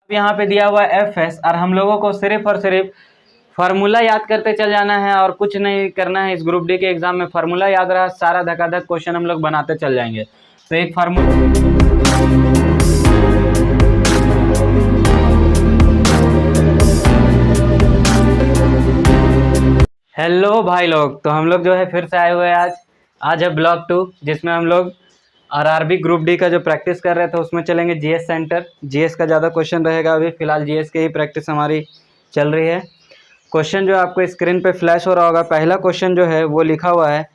यहाँ पे दिया हुआ है fs और हम लोगों को सिर्फ और सिर्फ फार्मूला याद करते चल जाना है और कुछ नहीं करना है। इस ग्रुप डी के एग्जाम में फार्मूला याद रहा, सारा धकाधक क्वेश्चन हम लोग बनाते चल जाएंगे। तो एक फार्मूला, हेलो भाई लोग, तो हम लोग जो है फिर से आए हुए हैं आज है ब्लॉक 2, जिसमें हम लोग आरआरबी ग्रुप डी का जो प्रैक्टिस कर रहे थे उसमें चलेंगे जीएस सेंटर। जीएस का ज़्यादा क्वेश्चन रहेगा, अभी फिलहाल जीएस की ही प्रैक्टिस हमारी चल रही है। क्वेश्चन जो आपको स्क्रीन पे फ्लैश हो रहा होगा, पहला क्वेश्चन जो है वो लिखा हुआ है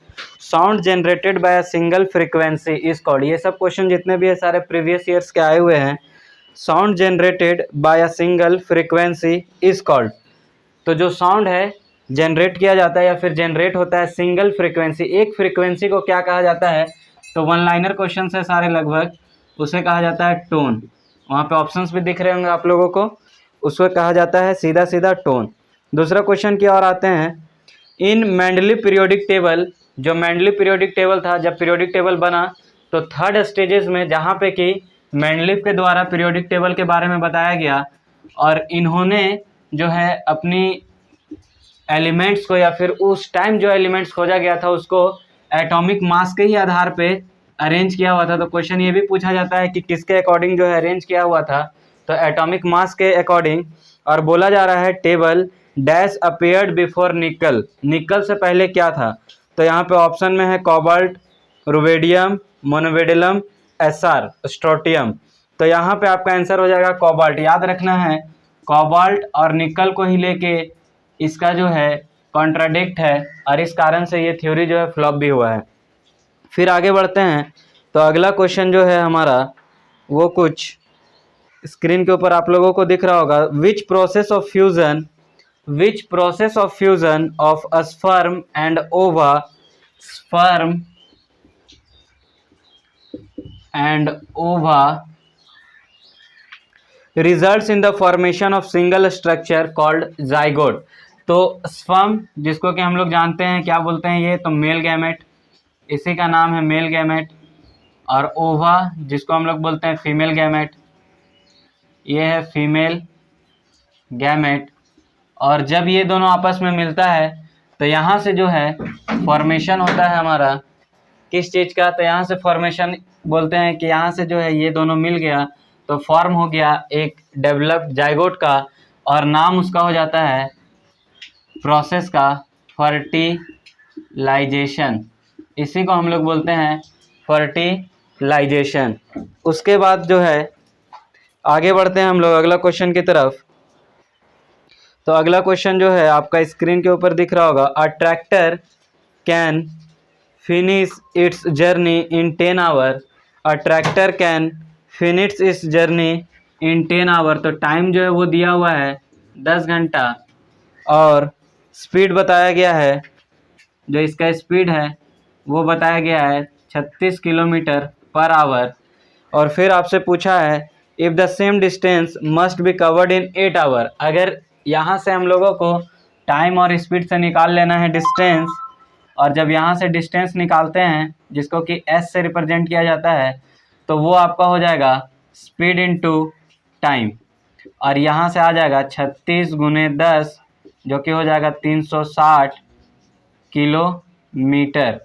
sound generated by a single frequency is called. ये सब क्वेश्चन जितने भी है सारे प्रीवियस ईयर्स के आए हुए हैं। Sound generated by a single frequency is called, तो जो साउंड है जनरेट किया जाता है या फिर जनरेट होता है सिंगल फ्रीक्वेंसी, एक फ्रीक्वेंसी को क्या कहा जाता है? तो वन लाइनर क्वेश्चन है सारे लगभग, उसे कहा जाता है टोन। वहाँ पे ऑप्शंस भी दिख रहे होंगे आप लोगों को, उसको कहा जाता है सीधा सीधा टोन। दूसरा क्वेश्चन की ओर आते हैं। इन मेंडली पीरियोडिक टेबल, जो मेंडली पीरियोडिक टेबल था, जब पीरियोडिक टेबल बना तो थर्ड स्टेजेस में जहाँ पे कि मेंडलीव के द्वारा पीरियोडिक टेबल के बारे में बताया गया और इन्होंने जो है अपनी एलिमेंट्स को या फिर उस टाइम जो एलिमेंट्स खोजा गया था उसको एटॉमिक मास के ही आधार पे अरेंज किया हुआ था। तो क्वेश्चन ये भी पूछा जाता है कि किसके अकॉर्डिंग जो है अरेंज किया हुआ था, तो एटॉमिक मास के अकॉर्डिंग। और बोला जा रहा है टेबल डैश अपेयर्ड बिफोर निकल, निकल से पहले क्या था? तो यहाँ पे ऑप्शन में है कोबाल्ट, रुबेडियम, मोनोबेडिलम, एसआर, स्ट्रोटियम। तो यहाँ पे आपका आंसर हो जाएगा कोबाल्ट। याद रखना है कोबाल्ट और निकल को ही लेके इसका जो है कॉन्ट्राडिक्ट है और इस कारण से ये थ्योरी जो है फ्लॉप भी हुआ है। फिर आगे बढ़ते हैं। तो अगला क्वेश्चन जो है हमारा वो कुछ स्क्रीन के ऊपर आप लोगों को दिख रहा होगा। Which process of fusion of a sperm and ओवा, स्पर्म एंड ओवा results in the formation of single structure called zygote. तो स्पर्म, जिसको कि हम लोग जानते हैं क्या बोलते हैं ये, तो मेल गैमेट, इसी का नाम है मेल गैमेट। और ओवा, जिसको हम लोग बोलते हैं फीमेल गैमेट, ये है फीमेल गैमेट। और जब ये दोनों आपस में मिलता है तो यहाँ से जो है फॉर्मेशन होता है हमारा किस चीज़ का? तो यहाँ से फॉर्मेशन बोलते हैं कि यहाँ से जो है ये दोनों मिल गया तो फॉर्म हो गया एक डेवलप्ड जाइगोट का, और नाम उसका हो जाता है प्रोसेस का फर्टिलाइजेशन। इसी को हम लोग बोलते हैं फर्टिलाइजेशन। उसके बाद जो है आगे बढ़ते हैं हम लोग अगला क्वेश्चन की तरफ। तो अगला क्वेश्चन जो है आपका स्क्रीन के ऊपर दिख रहा होगा। A tractor can finish its journey in 10 hour. A tractor can finish its journey in 10 hour. तो टाइम जो है वो दिया हुआ है 10 घंटा और स्पीड बताया गया है, जो इसका स्पीड है वो बताया गया है 36 किलोमीटर पर आवर। और फिर आपसे पूछा है if the same distance must be covered in 8 hour. अगर यहाँ से हम लोगों को टाइम और स्पीड से निकाल लेना है डिस्टेंस, और जब यहाँ से डिस्टेंस निकालते हैं जिसको कि एस से रिप्रेजेंट किया जाता है, तो वो आपका हो जाएगा स्पीड इनटू टाइम। और यहाँ से आ जाएगा 36 गुने 10, जो कि हो जाएगा 360 किलोमीटर।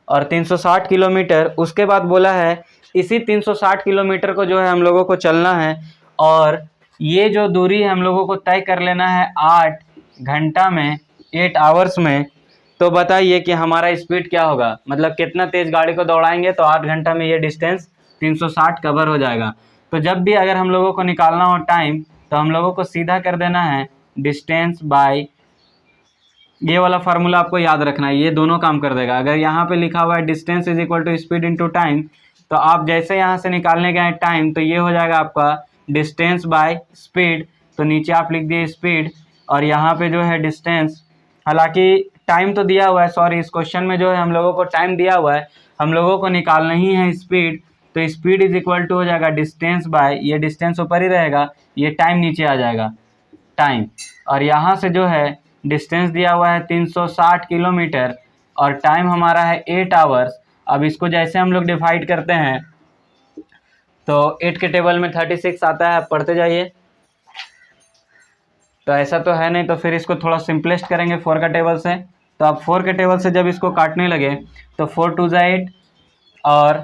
और 360 किलोमीटर उसके बाद बोला है इसी 360 किलोमीटर को जो है हम लोगों को चलना है, और ये जो दूरी हम लोगों को तय कर लेना है 8 घंटा में, 8 आवर्स में। तो बताइए कि हमारा स्पीड क्या होगा, मतलब कितना तेज़ गाड़ी को दौड़ाएंगे तो 8 घंटा में ये डिस्टेंस 360 कवर हो जाएगा। तो जब भी अगर हम लोगों को निकालना हो टाइम, तो हम लोगों को सीधा कर देना है डिस्टेंस बाय, ये वाला फार्मूला आपको याद रखना है, ये दोनों काम कर देगा। अगर यहाँ पे लिखा हुआ है distance is equal to speed into time, तो आप जैसे यहाँ से निकालने गए टाइम, तो ये हो जाएगा आपका डिस्टेंस बाय स्पीड। तो नीचे आप लिख दिए स्पीड और यहाँ पे जो है डिस्टेंस। हालांकि टाइम तो दिया हुआ है, सॉरी इस क्वेश्चन में जो है हम लोगों को टाइम दिया हुआ है, हम लोगों को निकालना ही है स्पीड। तो स्पीड इज इक्वल टू हो जाएगा डिस्टेंस बाय, ये डिस्टेंस ऊपर ही रहेगा, ये टाइम नीचे आ जाएगा टाइम। और यहाँ से जो है डिस्टेंस दिया हुआ है 360 किलोमीटर और टाइम हमारा है 8 आवर्स। अब इसको जैसे हम लोग डिवाइड करते हैं तो 8 के टेबल में 36 आता है, आप पढ़ते जाइए। तो ऐसा तो है नहीं, तो फिर इसको थोड़ा सिंपलेस्ट करेंगे 4 का टेबल से। तो आप 4 के टेबल से जब इसको काटने लगे तो 4 2 8 और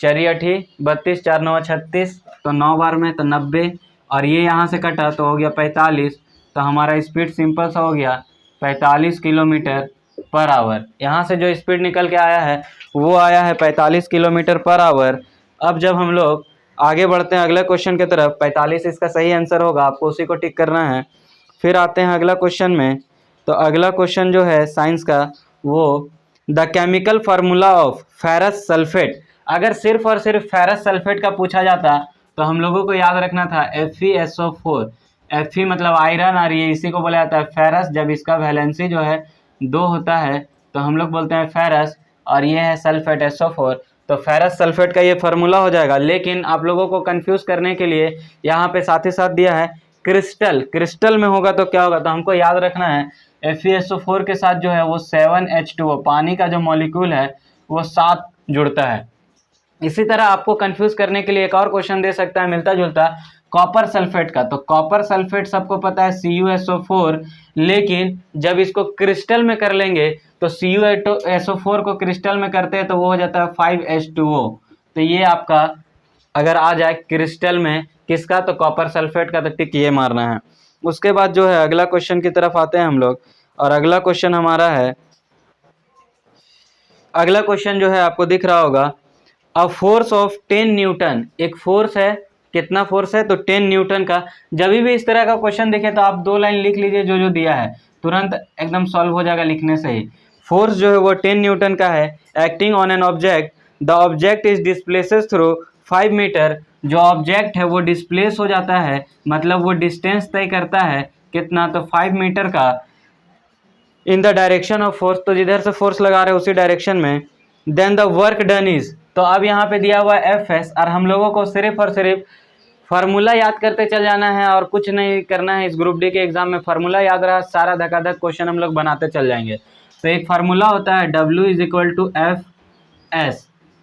4 8 32, 4 9 36, तो 9 बार में तो 90, और ये यहाँ से कटा तो हो गया 45। तो हमारा स्पीड सिंपल सा हो गया 45 किलोमीटर पर आवर। यहाँ से जो स्पीड निकल के आया है वो आया है 45 किलोमीटर पर आवर। अब जब हम लोग आगे बढ़ते हैं अगले क्वेश्चन की तरफ, 45 इसका सही आंसर होगा, आपको उसी को टिक करना है। फिर आते हैं अगला क्वेश्चन में। तो अगला क्वेश्चन जो है साइंस का, वो the chemical formula of ferrous sulphate. अगर सिर्फ और सिर्फ फेरस सल्फेट का पूछा जाता तो हम लोगों को याद रखना था FeSO4। Fe मतलब आयरन, और ये इसी को बोला जाता है फेरस। जब इसका वैलेंसी जो है 2 होता है तो हम लोग बोलते हैं फेरस, और ये है सल्फेट SO4। तो फेरस सल्फेट का ये फार्मूला हो जाएगा। लेकिन आप लोगों को कंफ्यूज करने के लिए यहाँ पे साथ ही साथ दिया है क्रिस्टल। क्रिस्टल में होगा तो क्या होगा, तो हमको याद रखना है FeSO4 के साथ जो है वो 7H2O, पानी का जो मॉलिक्यूल है वो 7 जुड़ता है। इसी तरह आपको कंफ्यूज करने के लिए एक और क्वेश्चन दे सकता है मिलता जुलता, कॉपर सल्फेट का। तो कॉपर सल्फेट सबको पता है CuSO4, लेकिन जब इसको क्रिस्टल में कर लेंगे तो CuSO4 को क्रिस्टल में करते हैं तो वो हो जाता है 5H2O। तो ये आपका अगर आ जाए क्रिस्टल में किसका, तो कॉपर सल्फेट का, तो टिक ये मारना है। उसके बाद जो है अगला क्वेश्चन की तरफ आते हैं हम लोग, और अगला क्वेश्चन हमारा है, अगला क्वेश्चन जो है आपको दिख रहा होगा, अ फोर्स ऑफ 10 न्यूटन। एक फोर्स है, कितना फोर्स है, तो 10 न्यूटन का। जब भी इस तरह का क्वेश्चन देखे तो आप 2 लाइन लिख लीजिए जो जो दिया है, तुरंत एकदम सॉल्व हो जाएगा लिखने से ही। फोर्स जो है वो 10 न्यूटन का है, acting on an object, the object is displaces through 5 metre. जो ऑब्जेक्ट है वो डिस्प्लेस हो जाता है, मतलब वो डिस्टेंस तय करता है कितना, तो 5 मीटर का, in the direction of force, तो जिधर से फोर्स लगा रहे हैं उसी डायरेक्शन में। Then the work done is, तो अब यहाँ पे दिया हुआ है Fs, और हम लोगों को सिर्फ और सिर्फ फार्मूला याद करते चल जाना है और कुछ नहीं करना है। इस ग्रुप डी के एग्जाम में फार्मूला याद रहा, सारा धकाधक क्वेश्चन हम लोग बनाते चल जाएंगे। तो एक फार्मूला होता है W = Fs,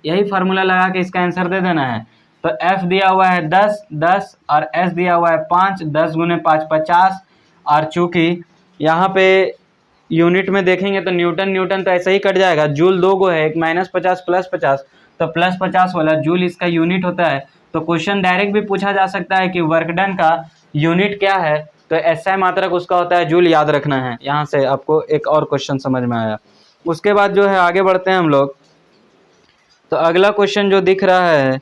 यही फार्मूला लगा के इसका आंसर दे देना है। तो F दिया हुआ है 10 10 और S दिया हुआ है 5, 10 × 5 50। और चूंकि यहाँ पे यूनिट में देखेंगे तो न्यूटन न्यूटन तो ऐसे ही कट जाएगा। जूल 2 गो है, एक -50 +50, तो +50 वाला जूल इसका यूनिट होता है। तो क्वेश्चन डायरेक्ट भी पूछा जा सकता है कि वर्क डन का यूनिट क्या है, तो SI मात्रक उसका होता है जूल, याद रखना है। यहाँ से आपको एक और क्वेश्चन समझ में आया। उसके बाद जो है आगे बढ़ते हैं हम लोग। तो अगला क्वेश्चन जो दिख रहा है,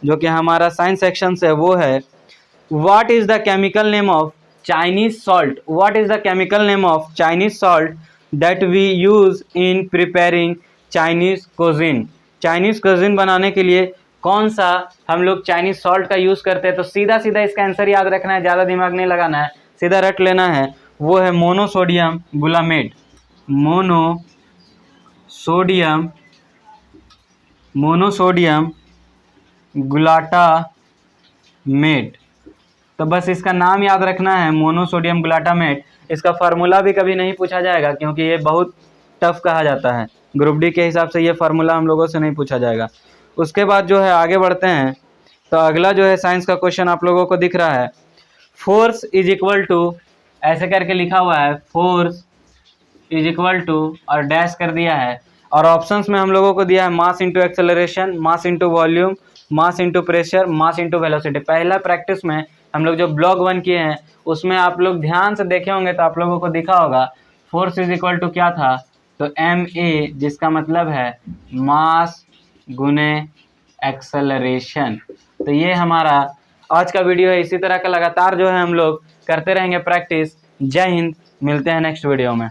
जो कि हमारा साइंस सेक्शन से, वो है what is the chemical name of Chinese salt. What is the chemical name of Chinese salt that we use in preparing Chinese cuisine. Chinese cuisine बनाने के लिए कौन सा हम लोग चाइनीज सॉल्ट का यूज करते हैं, तो सीधा सीधा इसका आंसर याद रखना है, ज़्यादा दिमाग नहीं लगाना है, सीधा रट लेना है। वो है मोनोसोडियम ग्लूटामेट। Monosodium glutamate. तो बस इसका नाम याद रखना है, मोनोसोडियम ग्लूटामेट। इसका फार्मूला भी कभी नहीं पूछा जाएगा क्योंकि ये बहुत टफ कहा जाता है। ग्रुप डी के हिसाब से ये फार्मूला हम लोगों से नहीं पूछा जाएगा। उसके बाद जो है आगे बढ़ते हैं। तो अगला जो है साइंस का क्वेश्चन आप लोगों को दिख रहा है, फोर्स इज इक्वल टू, ऐसे करके लिखा हुआ है, फोर्स इज इक्वल टू और डैश कर दिया है, और ऑप्शंस में हम लोगों को दिया है mass into acceleration, mass into volume, mass into pressure, mass into velocity. पहला प्रैक्टिस में हम लोग जो ब्लॉग 1 किए हैं उसमें आप लोग ध्यान से देखे होंगे तो आप लोगों को दिखा होगा फोर्स इज इक्वल टू क्या था, तो ma, जिसका मतलब है मास गुने एक्सेलरेशन। तो ये हमारा आज का वीडियो है। इसी तरह का लगातार जो है हम लोग करते रहेंगे प्रैक्टिस। जय हिंद, मिलते हैं नेक्स्ट वीडियो में।